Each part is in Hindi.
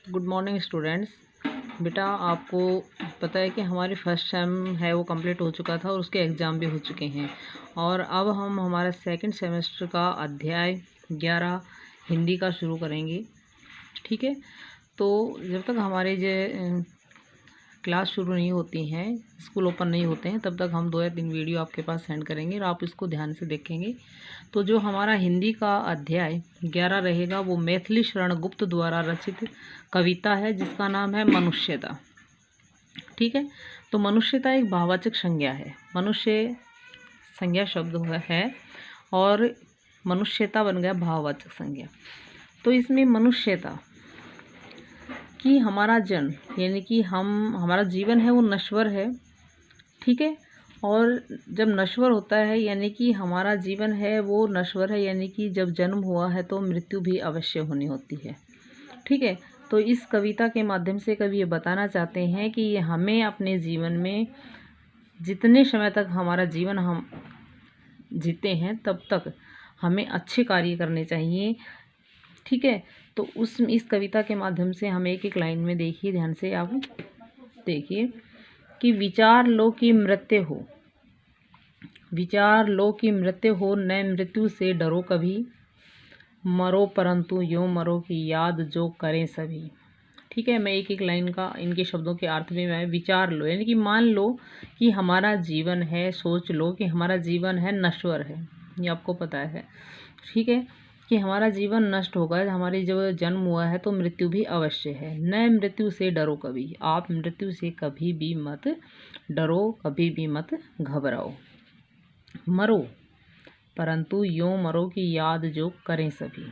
Good morning students. बेटा आपको पता है कि हमारी फर्स्ट सेम है वो कंप्लीट हो चुका था और उसके एग्ज़ाम भी हो चुके हैं और अब हम हमारा सेकंड सेमेस्टर का अध्याय 11 हिंदी का शुरू करेंगे। ठीक है, तो जब तक हमारे क्लास शुरू नहीं होती हैं, स्कूल ओपन नहीं होते हैं, तब तक हम 2 या 3 वीडियो आपके पास सेंड करेंगे और आप इसको ध्यान से देखेंगे। तो जो हमारा हिंदी का अध्याय 11 रहेगा वो मैथिली शरण गुप्त द्वारा रचित कविता है जिसका नाम है मनुष्यता। ठीक है, तो मनुष्यता एक भाववाचक संज्ञा है। मनुष्य संज्ञा शब्द है और मनुष्यता बन गया भाववाचक संज्ञा। तो इसमें मनुष्यता कि हमारा जन्म यानी कि हमारा जीवन है वो नश्वर है। ठीक है, और जब नश्वर होता है यानी कि हमारा जीवन है वो नश्वर है, यानी कि जब जन्म हुआ है तो मृत्यु भी अवश्य होनी होती है। ठीक है, तो इस कविता के माध्यम से कवि ये बताना चाहते हैं कि हमें अपने जीवन में जितने समय तक हमारा जीवन हम जीते हैं तब तक हमें अच्छे कार्य करने चाहिए। ठीक है, तो इस कविता के माध्यम से हम एक एक लाइन में देखिए, ध्यान से आप देखिए कि विचार लो कि मृत्यु हो, विचार लो कि मृत्यु हो, न मृत्यु से डरो कभी, मरो परंतु यूं मरो की याद जो करें सभी। ठीक है, मैं एक एक लाइन का इनके शब्दों के अर्थ में मैं विचार लो यानी कि मान लो कि हमारा जीवन है, सोच लो कि हमारा जीवन है नश्वर है, ये आपको पता है। ठीक है, कि हमारा जीवन नष्ट होगा, हमारी जब जन्म हुआ है तो मृत्यु भी अवश्य है। न मृत्यु से डरो कभी, आप मृत्यु से कभी भी मत डरो, कभी भी मत घबराओ। मरो परंतु यूं मरो की याद जो करें सभी,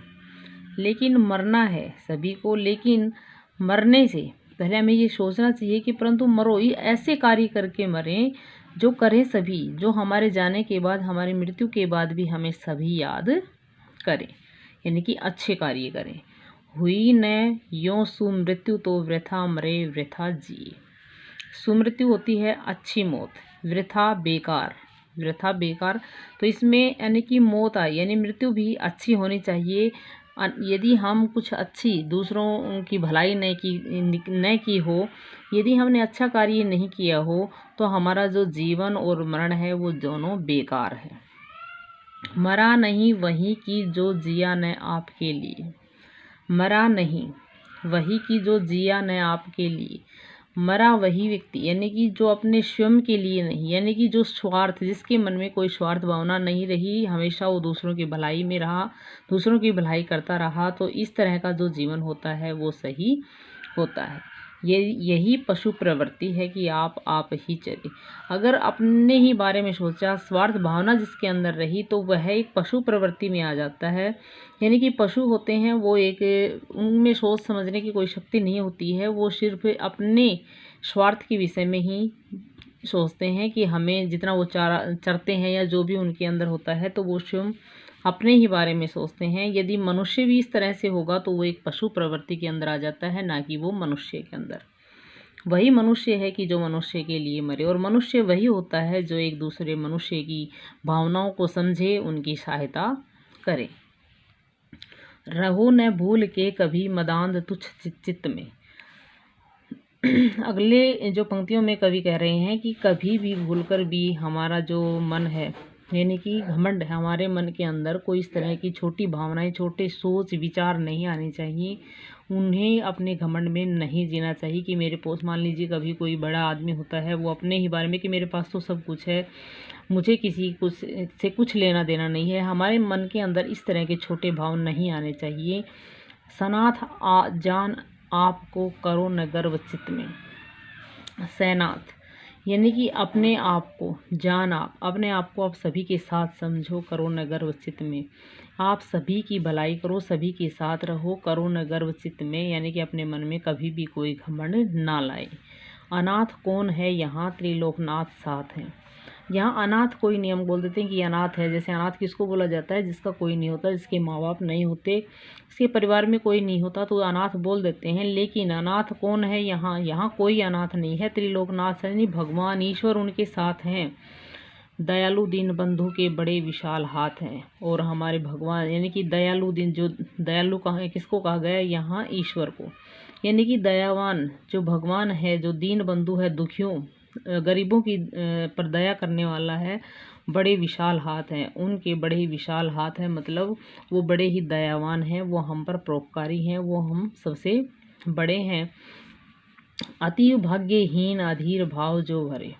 लेकिन मरना है सभी को, लेकिन मरने से पहले हमें ये सोचना चाहिए कि परंतु मरो, ये ऐसे कार्य करके मरें जो करें सभी, जो हमारे जाने के बाद, हमारी मृत्यु के बाद भी हमें सभी याद करें, यानी कि अच्छे कार्य करें। हुई न यों सुमृत्यु तो वृथा मरे वृथा जिए। सुमृत्यु होती है अच्छी मौत, वृथा बेकार, वृथा बेकार। तो इसमें यानी कि मौत आई यानी मृत्यु भी अच्छी होनी चाहिए। यदि हम कुछ अच्छी दूसरों की भलाई न की हो, यदि हमने अच्छा कार्य नहीं किया हो तो हमारा जो जीवन और मरण है वो दोनों बेकार है। मरा नहीं वही की जो जिया न आपके लिए, मरा नहीं वही की जो जिया न आपके लिए। मरा वही व्यक्ति यानी कि जो अपने स्वयं के लिए नहीं, यानी कि जो स्वार्थ, जिसके मन में कोई स्वार्थ भावना नहीं रही, हमेशा वो दूसरों की भलाई में रहा, दूसरों की भलाई करता रहा, तो इस तरह का जो जीवन होता है वो सही होता है। यही पशु प्रवृत्ति है कि आप ही चले। अगर अपने ही बारे में सोचा, स्वार्थ भावना जिसके अंदर रही, तो वह एक पशु प्रवृत्ति में आ जाता है। यानी कि पशु होते हैं वो एक, उनमें सोच समझने की कोई शक्ति नहीं होती है, वो सिर्फ अपने स्वार्थ के विषय में ही सोचते हैं कि हमें जितना वो चरते हैं या जो भी उनके अंदर होता है, तो वो स्वयं अपने ही बारे में सोचते हैं। यदि मनुष्य भी इस तरह से होगा तो वो एक पशु प्रवृत्ति के अंदर आ जाता है, ना कि वो मनुष्य के अंदर। वही मनुष्य है कि जो मनुष्य के लिए मरे, और मनुष्य वही होता है जो एक दूसरे मनुष्य की भावनाओं को समझे, उनकी सहायता करे। रहो न भूल के कभी मदांध तुच्छ चित्त में। अगले जो पंक्तियों में कवि कह रहे हैं कि कभी भी भूलकर भी हमारा जो मन है, यानी कि घमंड है, हमारे मन के अंदर कोई इस तरह की छोटी भावनाएं, छोटे सोच विचार नहीं आने चाहिए। उन्हें अपने घमंड में नहीं जीना चाहिए कि मेरे पास, मान लीजिए कभी कोई बड़ा आदमी होता है, वो अपने ही बारे में कि मेरे पास तो सब कुछ है, मुझे किसी कुछ से कुछ लेना देना नहीं है। हमारे मन के अंदर इस तरह के छोटे भाव नहीं आने चाहिए। सनाथ जान आपको करो न गर्व चित्त में। सैनाथ यानी कि अपने आप को जान, आप अपने आप को आप सभी के साथ समझो, करो न गर्व चित्त में। आप सभी की भलाई करो, सभी के साथ रहो, करो न गर्व चित्त में, यानी कि अपने मन में कभी भी कोई घमंड ना लाए। अनाथ कौन है यहाँ त्रिलोकनाथ साथ हैं। यहाँ अनाथ कोई नहीं, हम बोल देते हैं कि अनाथ है। जैसे अनाथ किसको बोला जाता है, जिसका कोई नहीं होता, जिसके माँ बाप नहीं होते, जिसके परिवार में कोई नहीं होता, तो अनाथ बोल देते हैं। लेकिन अनाथ कौन है यहाँ, यहाँ कोई अनाथ नहीं है। त्रिलोकनाथ यानी भगवान ईश्वर उनके साथ हैं। दयालु दीन बंधु के बड़े विशाल हाथ हैं। और हमारे भगवान यानी कि दयालु दीन, जो दयालु कहा है किसको कहा गया है यहाँ, ईश्वर को। यानी कि दयावान जो भगवान है, जो दीन बंधु है, दुखियों गरीबों की पर दया करने वाला है, बड़े विशाल हाथ हैं, उनके बड़े ही विशाल हाथ हैं, मतलब वो बड़े ही दयावान हैं, वो हम पर परोपकारी हैं, वो हम सबसे बड़े हैं। अति भाग्यहीन अधीर भाव जो भरे,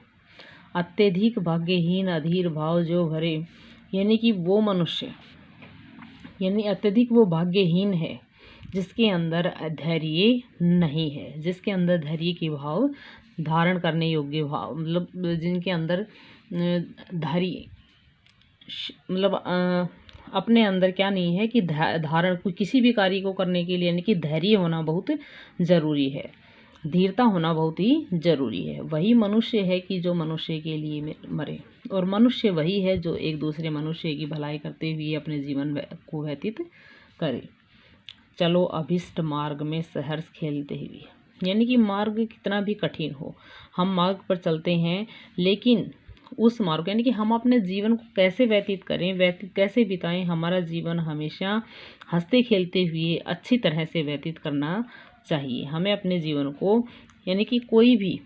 अत्यधिक भाग्यहीन अधीर भाव जो भरे, यानी कि वो मनुष्य, यानी अत्यधिक वो भाग्यहीन है जिसके अंदर धैर्य नहीं है, जिसके अंदर धैर्य के भाव धारण करने योग्य भाव, मतलब जिनके अंदर धैर्य, मतलब अपने अंदर क्या नहीं है कि धारण किसी भी कार्य को करने के लिए, यानी कि धैर्य होना बहुत ज़रूरी है, धीरता होना बहुत ही ज़रूरी है। वही मनुष्य है कि जो मनुष्य के लिए मरे, और मनुष्य वही है जो एक दूसरे मनुष्य की भलाई करते हुए अपने जीवन को व्यतीत करे। चलो अभिष्ट मार्ग में सहर्ष खेलते हुए, यानी कि मार्ग कितना भी कठिन हो, हम मार्ग पर चलते हैं, लेकिन उस मार्ग यानी कि हम अपने जीवन को कैसे व्यतीत करें, कैसे बिताएं, हमारा जीवन हमेशा हंसते खेलते हुए अच्छी तरह से व्यतीत करना चाहिए। हमें अपने जीवन को, यानी कि कोई भी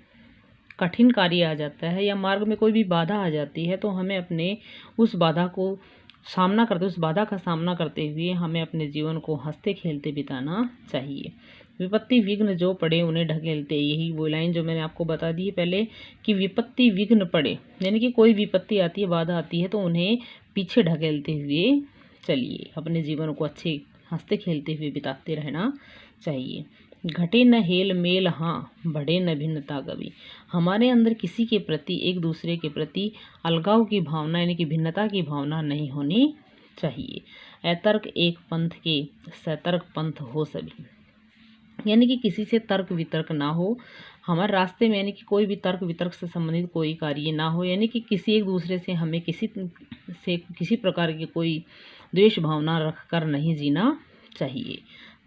कठिन कार्य आ जाता है या मार्ग में कोई भी बाधा आ जाती है, तो हमें अपने उस बाधा का सामना करते हुए हमें अपने जीवन को हंसते खेलते बिताना चाहिए। विपत्ति विघ्न जो पड़े उन्हें ढकेलते, यही वो लाइन जो मैंने आपको बता दी है पहले कि विपत्ति विघ्न पड़े, यानी कि कोई विपत्ति आती है, बाधा आती है, तो उन्हें पीछे ढकेलते हुए चलिए, अपने जीवन को अच्छे हंसते खेलते हुए बिताते रहना चाहिए। घटे न हेल मेल हाँ, बढ़े न भिन्नता कभी, हमारे अंदर किसी के प्रति, एक दूसरे के प्रति अलगाव की भावना, यानी कि भिन्नता की भावना नहीं होनी चाहिए। अतर्क एक पंथ के सतर्क पंथ हो सभी, यानी कि किसी से तर्क वितर्क ना हो हमारे रास्ते में, यानी कि कोई भी तर्क वितर्क से संबंधित कोई कार्य ना हो, यानी कि किसी एक दूसरे से हमें किसी प्रकार की कोई द्वेष भावना रख कर नहीं जीना चाहिए।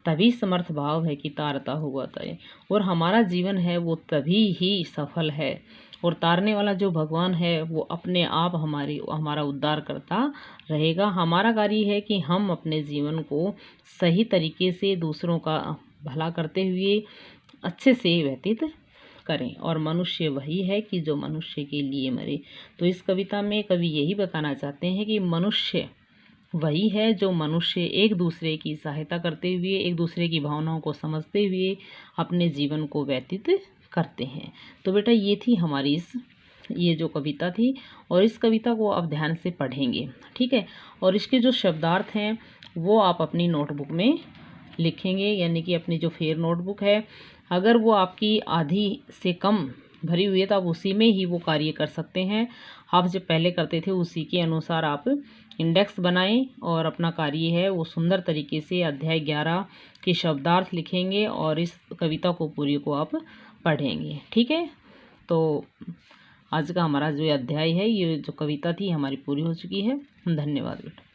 तभी समर्थ भाव है कि तारता होगा तय, और हमारा जीवन है वो तभी ही सफल है, और तारने वाला जो भगवान है वो अपने आप हमारा उद्धार करता रहेगा। हमारा कार्य है कि हम अपने जीवन को सही तरीके से दूसरों का भला करते हुए अच्छे से व्यतीत करें, और मनुष्य वही है कि जो मनुष्य के लिए मरे। तो इस कविता में कवि यही बताना चाहते हैं कि मनुष्य वही है जो मनुष्य एक दूसरे की सहायता करते हुए, एक दूसरे की भावनाओं को समझते हुए अपने जीवन को व्यतीत करते हैं। तो बेटा ये थी हमारी ये जो कविता थी, और इस कविता को आप ध्यान से पढ़ेंगे, ठीक है। और इसके जो शब्दार्थ हैं वो आप अपनी नोटबुक में लिखेंगे, यानी कि अपनी जो फेयर नोटबुक है, अगर वो आपकी आधी से कम भरी हुई है तो आप उसी में ही वो कार्य कर सकते हैं। आप जो पहले करते थे उसी के अनुसार आप इंडेक्स बनाएं, और अपना कार्य है वो सुंदर तरीके से अध्याय 11 के शब्दार्थ लिखेंगे, और इस कविता को पूरी को आप पढ़ेंगे, ठीक है। तो आज का हमारा जो अध्याय है, ये जो कविता थी हमारी पूरी हो चुकी है। धन्यवाद बेटा।